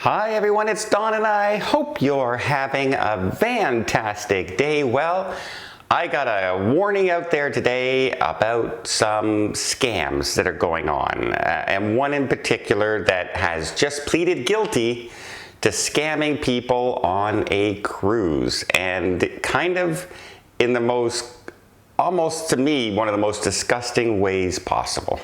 Hi everyone, it's Don and I hope you're having a fantastic day. Well, I got a warning out there today about some scams that are going on, and one in particular that has just pleaded guilty to scamming people on a cruise, and kind of in the most, almost to me, one of the most disgusting ways possible.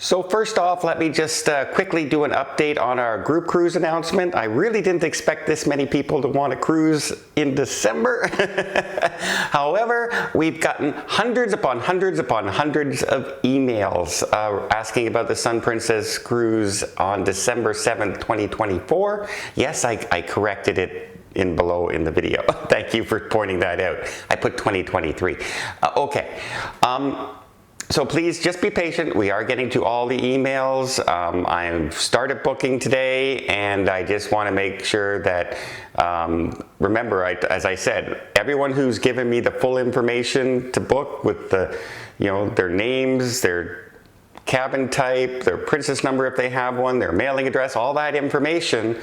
So first off, let me just quickly do an update on our group cruise announcement. I really didn't expect this many people to want to cruise in December. However, we've gotten hundreds upon hundreds upon hundreds of emails asking about the Sun Princess cruise on December 7th, 2024. Yes, I corrected it below in the video. Thank you for pointing that out. I put 2023. Okay. So please just be patient. We are getting to all the emails. I've started booking today, and I just want to make sure that, remember, as I said, everyone who's given me the full information to book with the, their names, their cabin type, their princess number if they have one, their mailing address, all that information,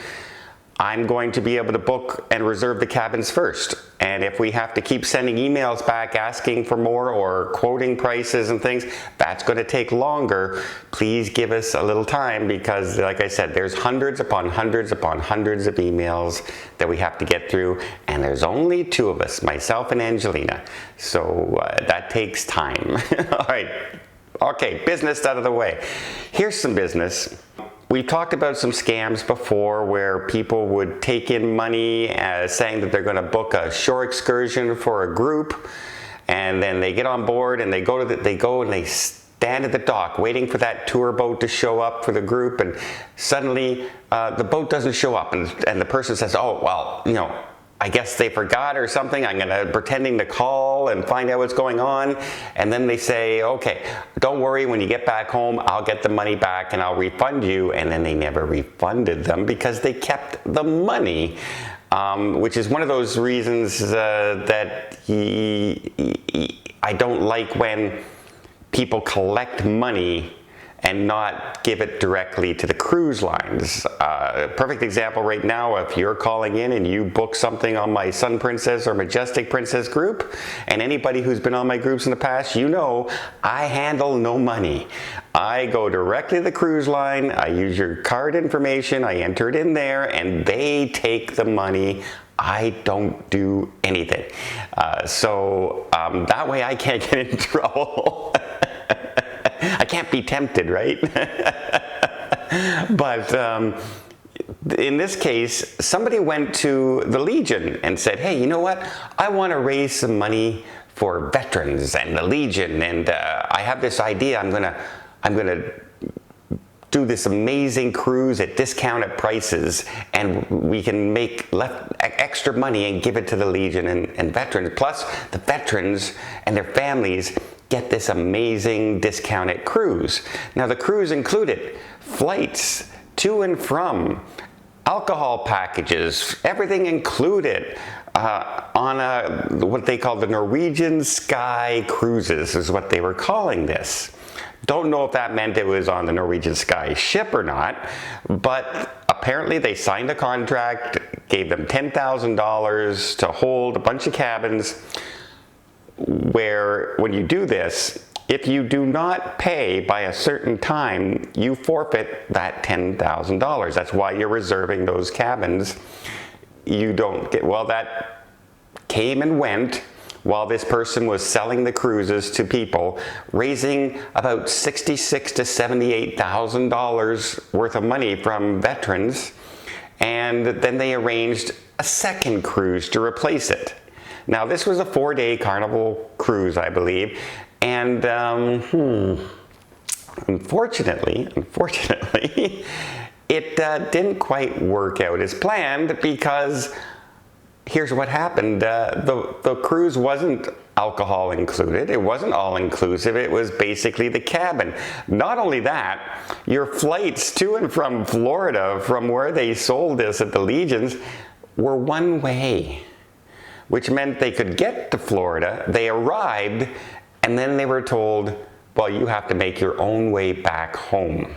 I'm going to be able to book and reserve the cabins first. And if we have to keep sending emails back asking for more or quoting prices and things, that's going to take longer. Please give us a little time because, like I said, there's hundreds upon hundreds upon hundreds of emails that we have to get through, and there's only two of us, myself and Angelina. So that takes time. All right. Okay, business out of the way. Here's some business. We've talked about some scams before where people would take in money saying that they're going to book a shore excursion for a group, and then they get on board and they go and they stand at the dock waiting for that tour boat to show up for the group, and suddenly the boat doesn't show up, and the person says, oh, well, I guess they forgot or something. I'm pretending to call and find out what's going on. And then they say, okay, don't worry, when you get back home, I'll get the money back and I'll refund you. And then they never refunded them because they kept the money, which is one of those reasons that I don't like when people collect money and not give it directly to the cruise lines. Perfect example right now, if you're calling in and you book something on my Sun Princess or Majestic Princess group, and anybody who's been on my groups in the past, I handle no money. I go directly to the cruise line, I use your card information, I enter it in there, and they take the money. I don't do anything. So that way I can't get in trouble. I can't be tempted, right? But in this case, somebody went to the Legion and said, hey, you know what? I want to raise some money for veterans and the Legion, and I have this idea. I'm gonna do this amazing cruise at discounted prices, and we can make extra money and give it to the Legion and veterans. Plus, the veterans and their families get this amazing discounted cruise. Now, the cruise included flights to and from, alcohol packages, everything included on what they call the Norwegian Sky Cruises is what they were calling this. Don't know if that meant it was on the Norwegian Sky ship or not, but apparently they signed a contract, gave them $10,000 to hold a bunch of cabins, where when you do this, if you do not pay by a certain time, you forfeit that $10,000. That's why you're reserving those cabins. You don't get, well, that came and went while this person was selling the cruises to people, raising about $66,000 to $78,000 worth of money from veterans, and then they arranged a second cruise to replace it. Now, this was a 4-day Carnival cruise, I believe, and unfortunately, it didn't quite work out as planned because here's what happened. The cruise wasn't alcohol included. It wasn't all inclusive. It was basically the cabin. Not only that, your flights to and from Florida, from where they sold this at the Legions, were one way. which meant they could get to Florida. They arrived, and then they were told, well, you have to make your own way back home.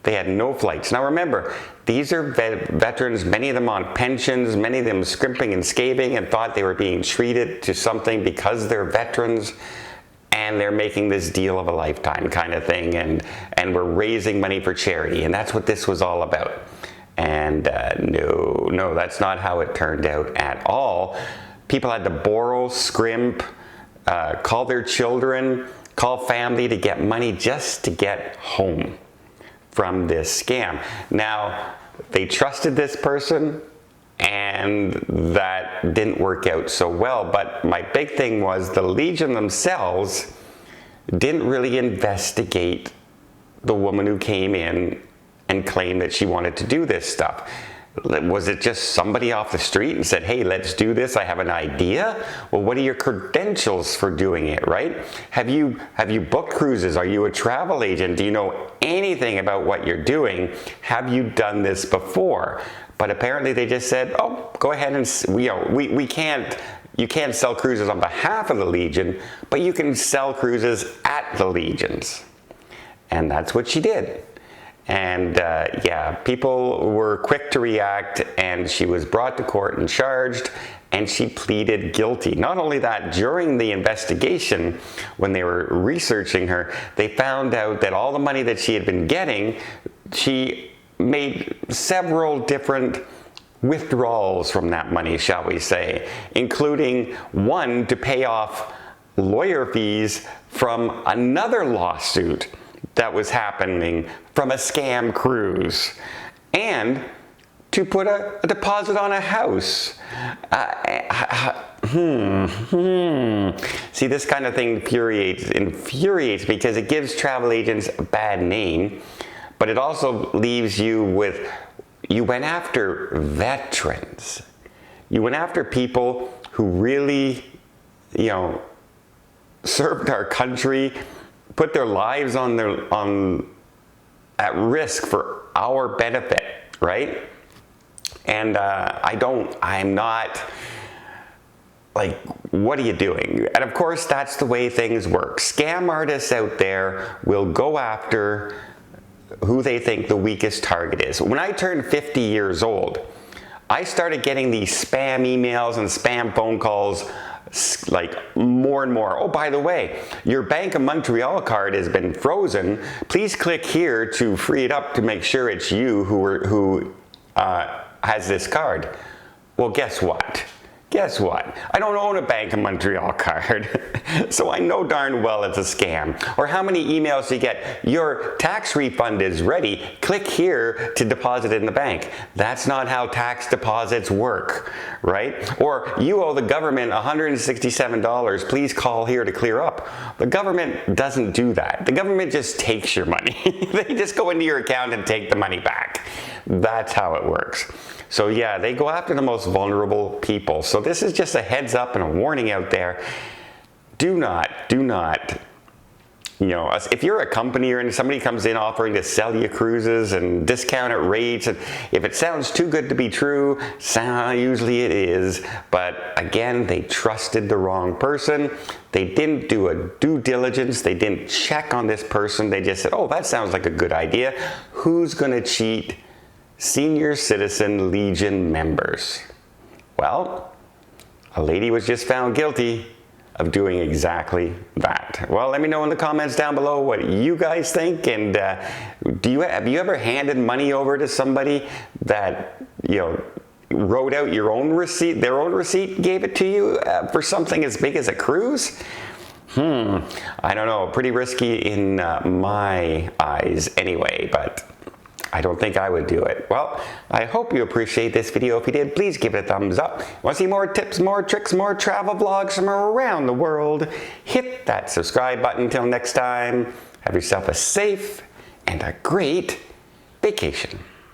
They had no flights. Now remember, these are veterans, many of them on pensions, many of them scrimping and scaving and thought they were being treated to something because they're veterans, and they're making this deal of a lifetime kind of thing, and we're raising money for charity, and that's what this was all about. And no, that's not how it turned out at all. People had to borrow, scrimp, call their children, call family to get money just to get home from this scam. Now, they trusted this person, and that didn't work out so well. But my big thing was the Legion themselves didn't really investigate the woman who came in and claimed that she wanted to do this stuff. Was it just somebody off the street and said, hey, let's do this, I have an idea? Well, what are your credentials for doing it, right? Have you booked cruises? Are you a travel agent? Do you know anything about what you're doing? Have you done this before? But apparently they just said, oh, go ahead and, you can't sell cruises on behalf of the Legion, but you can sell cruises at the Legions. And that's what she did. And yeah, people were quick to react, and she was brought to court and charged, and she pleaded guilty. Not only that, during the investigation, when they were researching her, they found out that all the money that she had been getting, she made several different withdrawals from that money, shall we say, including one to pay off lawyer fees from another lawsuit that was happening from a scam cruise, and to put a deposit on a house. See, this kind of thing infuriates because it gives travel agents a bad name, but it also leaves you with, you went after veterans. You went after people who really, served our country, put their lives at risk for our benefit, right? And I'm not, like, what are you doing? And of course, that's the way things work. Scam artists out there will go after who they think the weakest target is. When I turned 50 years old, I started getting these spam emails and spam phone calls, like, more and more. Oh, by the way, your Bank of Montreal card has been frozen. Please click here to free it up to make sure it's you who has this card. Well, guess what? Guess what? I don't own a Bank of Montreal card, so I know darn well it's a scam. Or how many emails do you get? Your tax refund is ready. Click here to deposit it in the bank. That's not how tax deposits work, right? Or you owe the government $167. Please call here to clear up. The government doesn't do that. The government just takes your money. They just go into your account and take the money back. That's how it works. So yeah, they go after the most vulnerable people. So this is just a heads up and a warning out there. Do not, if you're a company or somebody comes in offering to sell you cruises and discounted rates, and if it sounds too good to be true, usually it is. But again, they trusted the wrong person. They didn't do a due diligence. They didn't check on this person. They just said, oh, that sounds like a good idea. Who's going to cheat senior citizen Legion members? Well, a lady was just found guilty of doing exactly that. Well, let me know in the comments down below what you guys think, and have you ever handed money over to somebody that wrote out their own receipt, gave it to you for something as big as a cruise? I don't know, pretty risky in my eyes anyway, but I don't think I would do it. Well, I hope you appreciate this video. If you did, please give it a thumbs up. Want to see more tips, more tricks, more travel vlogs from around the world? Hit that subscribe button. Until next time, have yourself a safe and a great vacation.